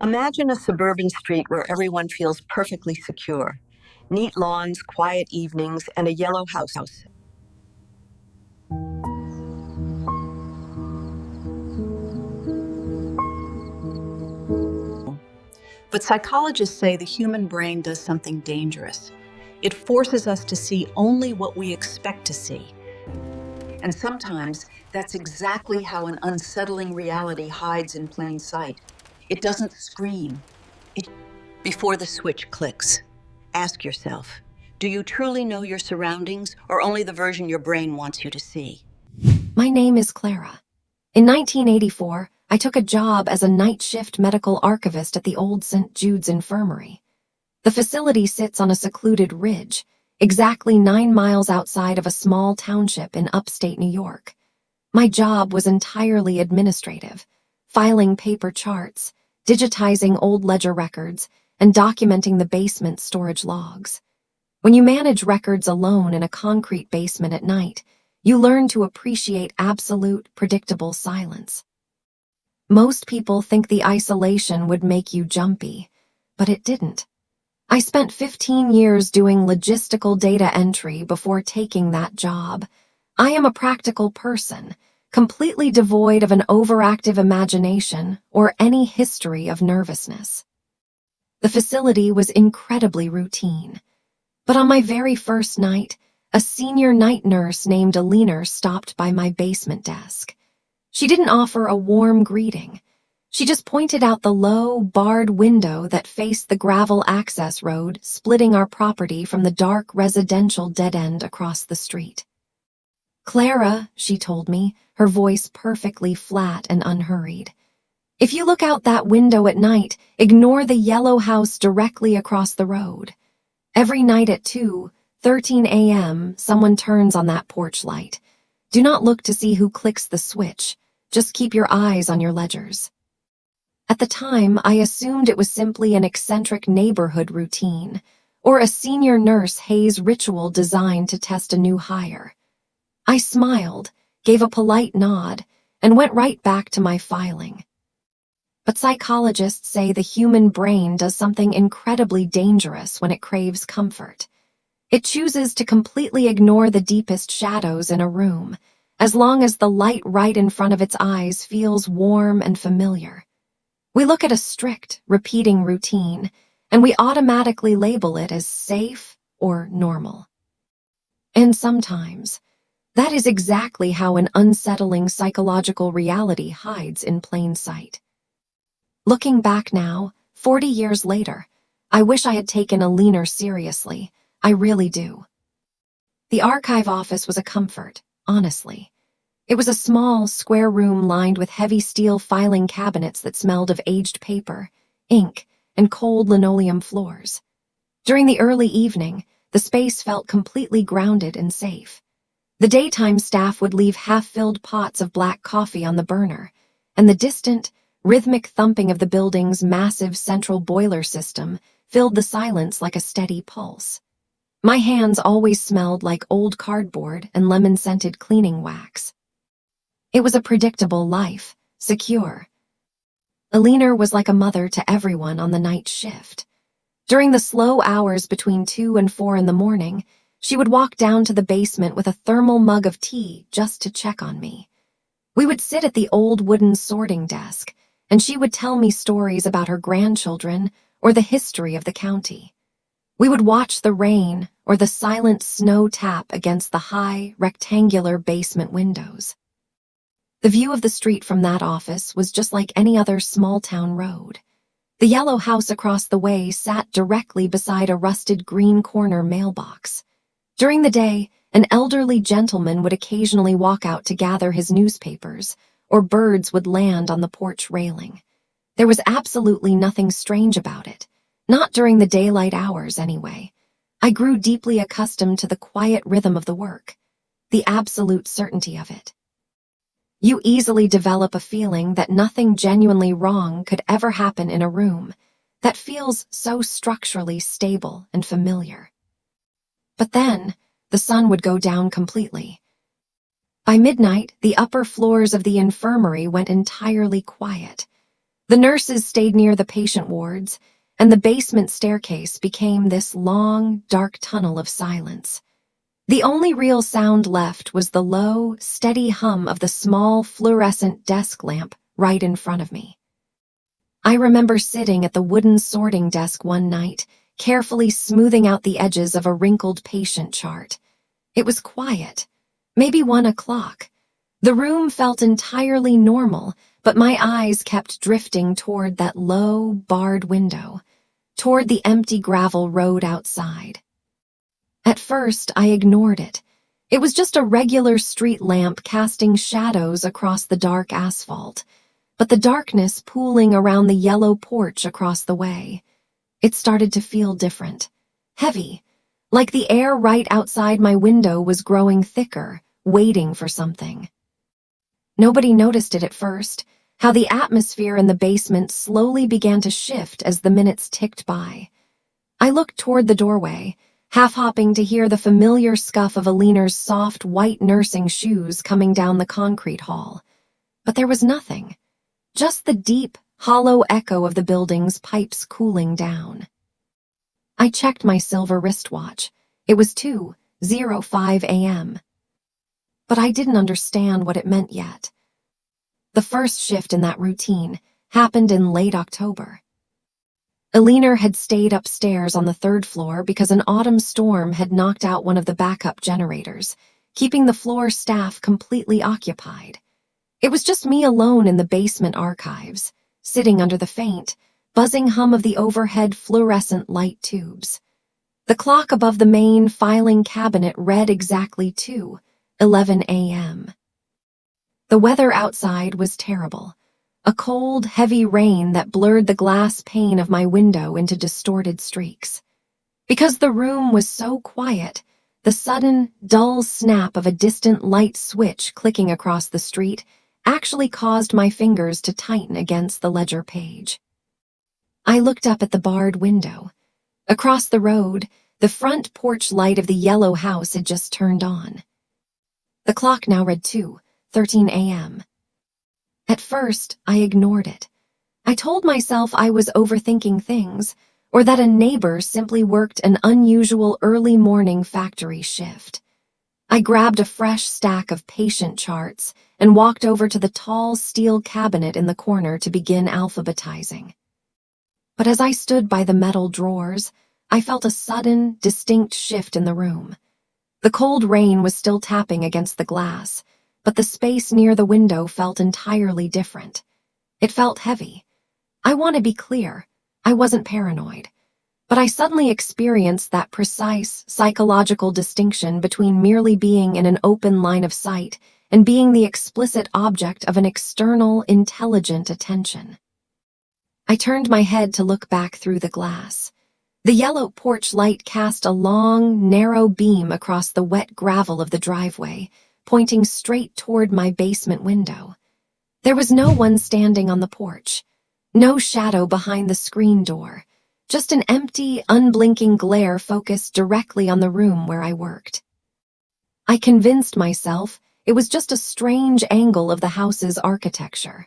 Imagine a suburban street where everyone feels perfectly secure. Neat lawns, quiet evenings, and a yellow house. But psychologists say the human brain does something dangerous. It forces us to see only what we expect to see. And sometimes that's exactly how an unsettling reality hides in plain sight. It doesn't scream. Before the switch clicks, ask yourself, do you truly know your surroundings or only the version your brain wants you to see? My name is Clara. In 1984, I took a job as a night shift medical archivist at the old St. Jude's infirmary. The facility sits on a secluded ridge, exactly 9 miles outside of a small township in upstate New York. My job was entirely administrative, filing paper charts, digitizing old ledger records, and documenting the basement storage logs. When you manage records alone in a concrete basement at night, you learn to appreciate absolute, predictable silence. Most people think the isolation would make you jumpy, but it didn't. I spent 15 years doing logistical data entry before taking that job. I am a practical person, completely devoid of an overactive imagination or any history of nervousness. The facility was incredibly routine. But on my very first night, a senior night nurse named Alina stopped by my basement desk. She didn't offer a warm greeting. She just pointed out the low, barred window that faced the gravel access road splitting our property from the dark residential dead end across the street. "Clara," she told me, her voice perfectly flat and unhurried. "If you look out that window at night, ignore the yellow house directly across the road. Every night at 2:13 a.m., someone turns on that porch light. Do not look to see who clicks the switch. Just keep your eyes on your ledgers." At the time, I assumed it was simply an eccentric neighborhood routine, or a senior nurse haze ritual designed to test a new hire. I smiled, gave a polite nod, and went right back to my filing. But psychologists say the human brain does something incredibly dangerous when it craves comfort. It chooses to completely ignore the deepest shadows in a room, as long as the light right in front of its eyes feels warm and familiar. We look at a strict, repeating routine, and we automatically label it as safe or normal. And sometimes, that is exactly how an unsettling psychological reality hides in plain sight. Looking back now, 40 years later, I wish I had taken Alina seriously. I really do. The archive office was a comfort, honestly. It was a small, square room lined with heavy steel filing cabinets that smelled of aged paper, ink, and cold linoleum floors. During the early evening, the space felt completely grounded and safe. The daytime staff would leave half-filled pots of black coffee on the burner, and the distant, rhythmic thumping of the building's massive central boiler system filled the silence like a steady pulse. My hands always smelled like old cardboard and lemon-scented cleaning wax. It was a predictable life, secure. Alina was like a mother to everyone on the night shift. During the slow hours between 2 and 4 in the morning, she would walk down to the basement with a thermal mug of tea just to check on me. We would sit at the old wooden sorting desk, and she would tell me stories about her grandchildren or the history of the county. We would watch the rain or the silent snow tap against the high, rectangular basement windows. The view of the street from that office was just like any other small-town road. The yellow house across the way sat directly beside a rusted green corner mailbox. During the day, an elderly gentleman would occasionally walk out to gather his newspapers, or birds would land on the porch railing. There was absolutely nothing strange about it, not during the daylight hours anyway. I grew deeply accustomed to the quiet rhythm of the work, the absolute certainty of it. You easily develop a feeling that nothing genuinely wrong could ever happen in a room that feels so structurally stable and familiar. But then, the sun would go down completely. By midnight, the upper floors of the infirmary went entirely quiet. The nurses stayed near the patient wards, and the basement staircase became this long, dark tunnel of silence. The only real sound left was the low, steady hum of the small, fluorescent desk lamp right in front of me. I remember sitting at the wooden sorting desk one night, carefully smoothing out the edges of a wrinkled patient chart. It was quiet, maybe 1 o'clock. The room felt entirely normal, but my eyes kept drifting toward that low, barred window, toward the empty gravel road outside. At first, I ignored it. It was just a regular street lamp casting shadows across the dark asphalt, but the darkness pooling around the yellow porch across the way, it started to feel different, heavy, like the air right outside my window was growing thicker, waiting for something. Nobody noticed it at first, how the atmosphere in the basement slowly began to shift as the minutes ticked by. I looked toward the doorway, half-hopping to hear the familiar scuff of Alina's soft, white nursing shoes coming down the concrete hall. But there was nothing, just the deep, hollow echo of the building's pipes cooling down. I checked my silver wristwatch. It was 2:05 a.m. But I didn't understand what it meant yet. The first shift in that routine happened in late October. Alina had stayed upstairs on the 3rd floor because an autumn storm had knocked out one of the backup generators, keeping the floor staff completely occupied. It was just me alone in the basement archives, sitting under the faint, buzzing hum of the overhead fluorescent light tubes. The clock above the main filing cabinet read exactly 2:11 a.m. The weather outside was terrible. A cold, heavy rain that blurred the glass pane of my window into distorted streaks. Because the room was so quiet, the sudden, dull snap of a distant light switch clicking across the street actually caused my fingers to tighten against the ledger page. I looked up at the barred window. Across the road, the front porch light of the yellow house had just turned on. The clock now read 2:13 a.m. At first, I ignored it. I told myself I was overthinking things, or that a neighbor simply worked an unusual early morning factory shift. I grabbed a fresh stack of patient charts and walked over to the tall steel cabinet in the corner to begin alphabetizing. But as I stood by the metal drawers, I felt a sudden, distinct shift in the room. The cold rain was still tapping against the glass, but the space near the window felt entirely different. It felt heavy. I want to be clear, I wasn't paranoid, but I suddenly experienced that precise psychological distinction between merely being in an open line of sight and being the explicit object of an external, intelligent attention. I turned my head to look back through the glass. The yellow porch light cast a long, narrow beam across the wet gravel of the driveway, pointing straight toward my basement window. There was no one standing on the porch, no shadow behind the screen door, just an empty, unblinking glare focused directly on the room where I worked. I convinced myself it was just a strange angle of the house's architecture.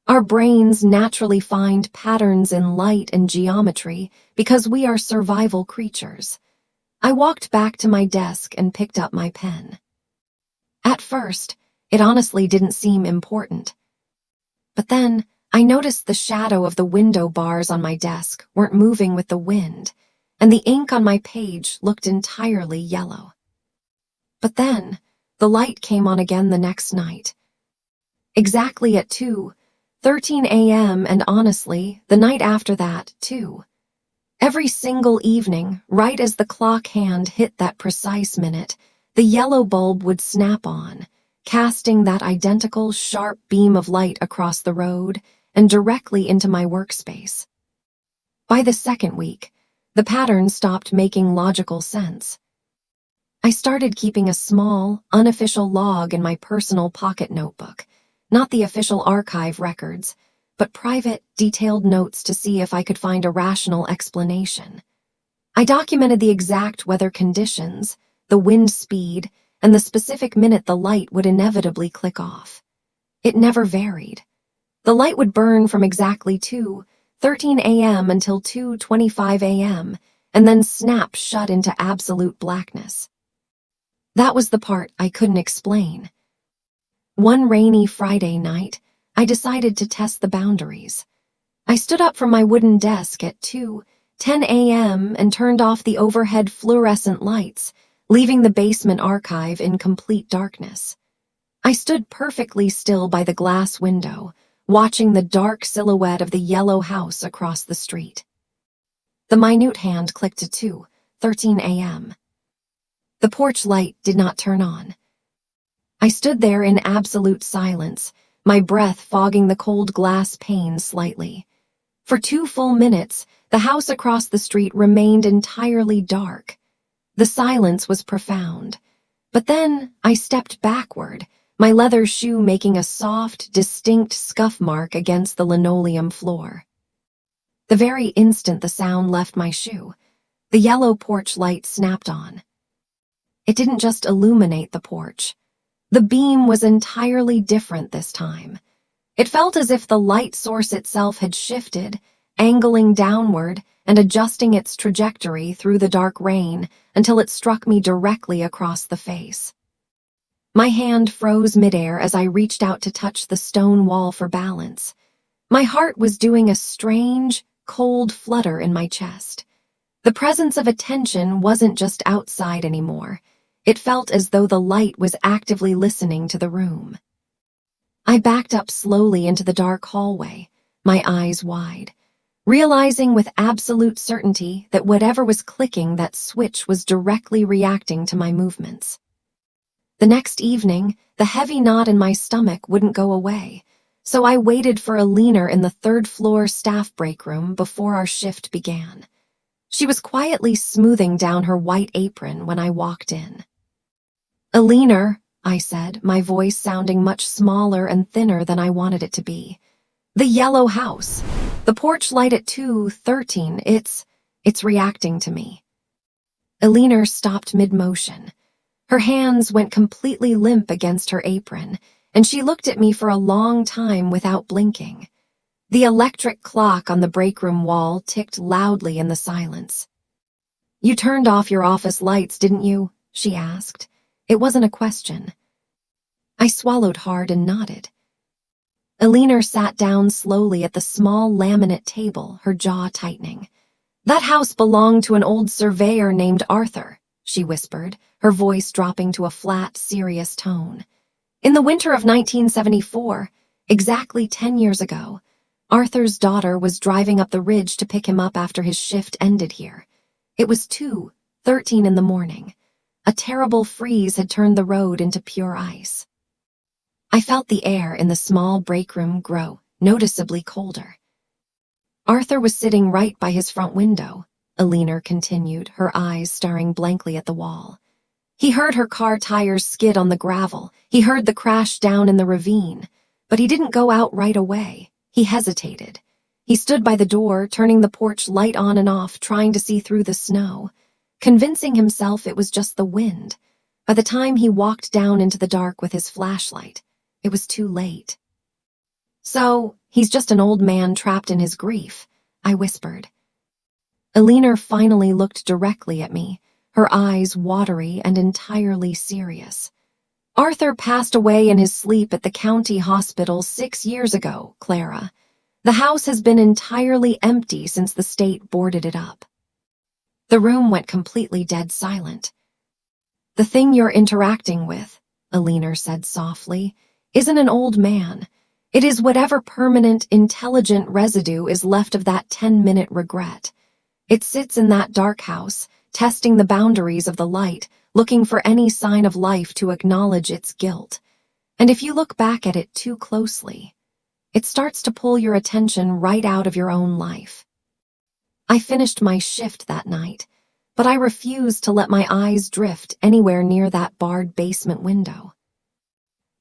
Our brains naturally find patterns in light and geometry because we are survival creatures. I walked back to my desk and picked up my pen. At first, it honestly didn't seem important. But then, I noticed the shadow of the window bars on my desk weren't moving with the wind, and the ink on my page looked entirely yellow. But then, the light came on again the next night. Exactly at 2:13 a.m. and honestly, the night after that, too. Every single evening, right as the clock hand hit that precise minute, the yellow bulb would snap on, casting that identical sharp beam of light across the road and directly into my workspace. By the second week, the pattern stopped making logical sense. I started keeping a small, unofficial log in my personal pocket notebook, not the official archive records, but private, detailed notes to see if I could find a rational explanation. I documented the exact weather conditions, the wind speed, and the specific minute the light would inevitably click off. It never varied. The light would burn from exactly 2:13 a.m. until 2:25 a.m., and then snap shut into absolute blackness. That was the part I couldn't explain. One rainy Friday night, I decided to test the boundaries. I stood up from my wooden desk at 2:10 a.m. and turned off the overhead fluorescent lights, leaving the basement archive in complete darkness. I stood perfectly still by the glass window, watching the dark silhouette of the yellow house across the street. The minute hand clicked to 2:13 a.m. The porch light did not turn on. I stood there in absolute silence, my breath fogging the cold glass pane slightly. For 2 full minutes, the house across the street remained entirely dark. The silence was profound. But then I stepped backward, my leather shoe making a soft, distinct scuff mark against the linoleum floor. The very instant the sound left my shoe, the yellow porch light snapped on. It didn't just illuminate the porch. The beam was entirely different this time. It felt as if the light source itself had shifted, angling downward and adjusting its trajectory through the dark rain until it struck me directly across the face. My hand froze midair as I reached out to touch the stone wall for balance. My heart was doing a strange, cold flutter in my chest. The presence of attention wasn't just outside anymore. It felt as though the light was actively listening to the room. I backed up slowly into the dark hallway, my eyes wide, realizing with absolute certainty that whatever was clicking that switch was directly reacting to my movements. The next evening, the heavy knot in my stomach wouldn't go away, so I waited for Alina in the third-floor staff break room before our shift began. She was quietly smoothing down her white apron when I walked in. "Alina," I said, my voice sounding much smaller and thinner than I wanted it to be. "The yellow house. The porch light at 2:13. It's reacting to me." Alina stopped mid-motion. Her hands went completely limp against her apron, and she looked at me for a long time without blinking. The electric clock on the break room wall ticked loudly in the silence. "You turned off your office lights, didn't you?" she asked. It wasn't a question. I swallowed hard and nodded. Alina sat down slowly at the small laminate table, her jaw tightening. "That house belonged to an old surveyor named Arthur," she whispered, her voice dropping to a flat, serious tone. "In the winter of 1974, exactly 10 years ago, Arthur's daughter was driving up the ridge to pick him up after his shift ended here. It was 2:13 in the morning. A terrible freeze had turned the road into pure ice." I felt the air in the small break room grow noticeably colder. "Arthur was sitting right by his front window," Alina continued, her eyes staring blankly at the wall. "He heard her car tires skid on the gravel. He heard the crash down in the ravine. But he didn't go out right away. He hesitated. He stood by the door, turning the porch light on and off, trying to see through the snow, convincing himself it was just the wind. By the time he walked down into the dark with his flashlight, it was too late." "So, he's just an old man trapped in his grief," I whispered. Alina finally looked directly at me, her eyes watery and entirely serious. "Arthur passed away in his sleep at the county hospital 6 years ago, Clara. The house has been entirely empty since the state boarded it up." The room went completely dead silent. "The thing you're interacting with," Alina said softly, "isn't an old man. It is whatever permanent, intelligent residue is left of that 10-minute regret. It sits in that dark house, testing the boundaries of the light, looking for any sign of life to acknowledge its guilt. And if you look back at it too closely, it starts to pull your attention right out of your own life." I finished my shift that night, but I refused to let my eyes drift anywhere near that barred basement window.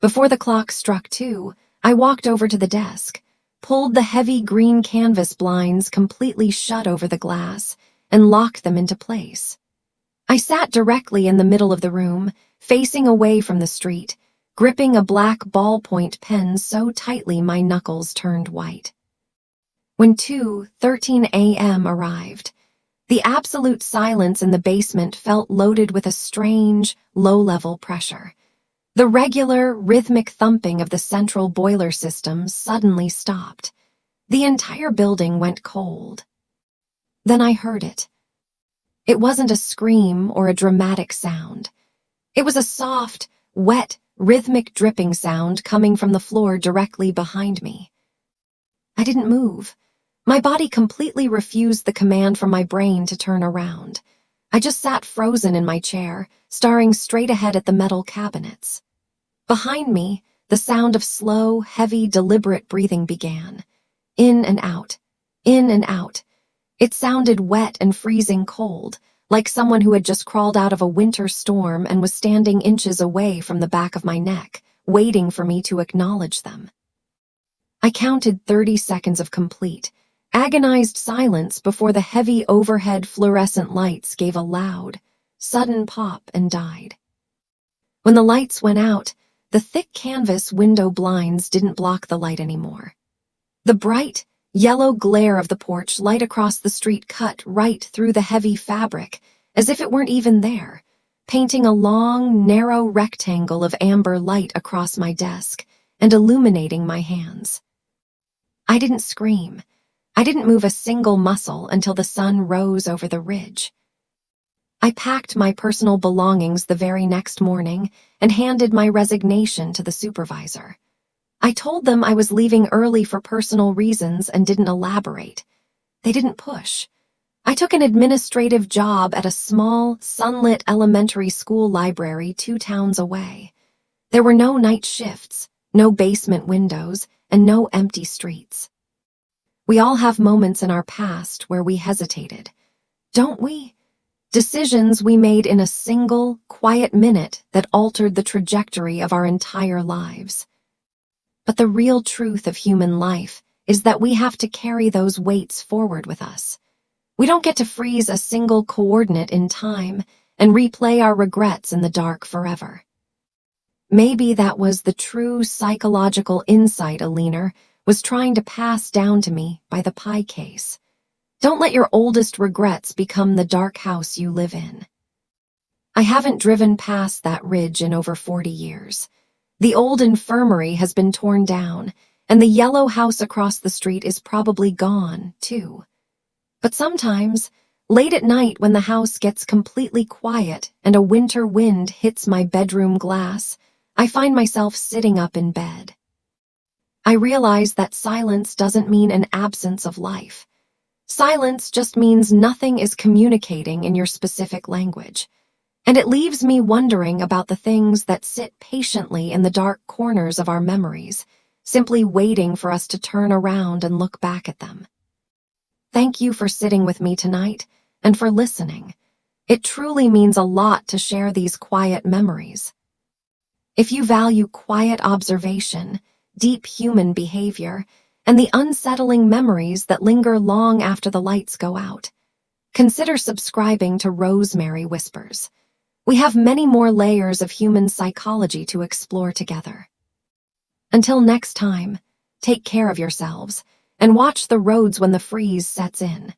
Before the clock struck 2, I walked over to the desk, pulled the heavy green canvas blinds completely shut over the glass, and locked them into place. I sat directly in the middle of the room, facing away from the street, gripping a black ballpoint pen so tightly my knuckles turned white. When 2:13 a.m. arrived, the absolute silence in the basement felt loaded with a strange, low-level pressure. The regular, rhythmic thumping of the central boiler system suddenly stopped. The entire building went cold. Then I heard it. It wasn't a scream or a dramatic sound. It was a soft, wet, rhythmic dripping sound coming from the floor directly behind me. I didn't move. My body completely refused the command from my brain to turn around. I just sat frozen in my chair, staring straight ahead at the metal cabinets. Behind me, the sound of slow, heavy, deliberate breathing began. In and out, in and out. It sounded wet and freezing cold, like someone who had just crawled out of a winter storm and was standing inches away from the back of my neck, waiting for me to acknowledge them. I counted 30 seconds of complete, agonized silence before the heavy overhead fluorescent lights gave a loud, sudden pop and died. When the lights went out, the thick canvas window blinds didn't block the light anymore. The bright, yellow glare of the porch light across the street cut right through the heavy fabric, as if it weren't even there, painting a long, narrow rectangle of amber light across my desk and illuminating my hands. I didn't scream. I didn't move a single muscle until the sun rose over the ridge. I packed my personal belongings the very next morning and handed my resignation to the supervisor. I told them I was leaving early for personal reasons and didn't elaborate. They didn't push. I took an administrative job at a small, sunlit elementary school library 2 towns away. There were no night shifts, no basement windows, and no empty streets. We all have moments in our past where we hesitated, don't we? Decisions we made in a single, quiet minute that altered the trajectory of our entire lives. But the real truth of human life is that we have to carry those weights forward with us. We don't get to freeze a single coordinate in time and replay our regrets in the dark forever. Maybe that was the true psychological insight Alina was trying to pass down to me by the pie case. Don't let your oldest regrets become the dark house you live in. I haven't driven past that ridge in over 40 years. The old infirmary has been torn down, and the yellow house across the street is probably gone, too. But sometimes, late at night when the house gets completely quiet and a winter wind hits my bedroom glass, I find myself sitting up in bed. I realize that silence doesn't mean an absence of life. Silence just means nothing is communicating in your specific language. And it leaves me wondering about the things that sit patiently in the dark corners of our memories, simply waiting for us to turn around and look back at them. Thank you for sitting with me tonight and for listening. It truly means a lot to share these quiet memories. If you value quiet observation, deep human behavior, and the unsettling memories that linger long after the lights go out, consider subscribing to Rosemary Whispers. We have many more layers of human psychology to explore together. Until next time, take care of yourselves and watch the roads when the freeze sets in.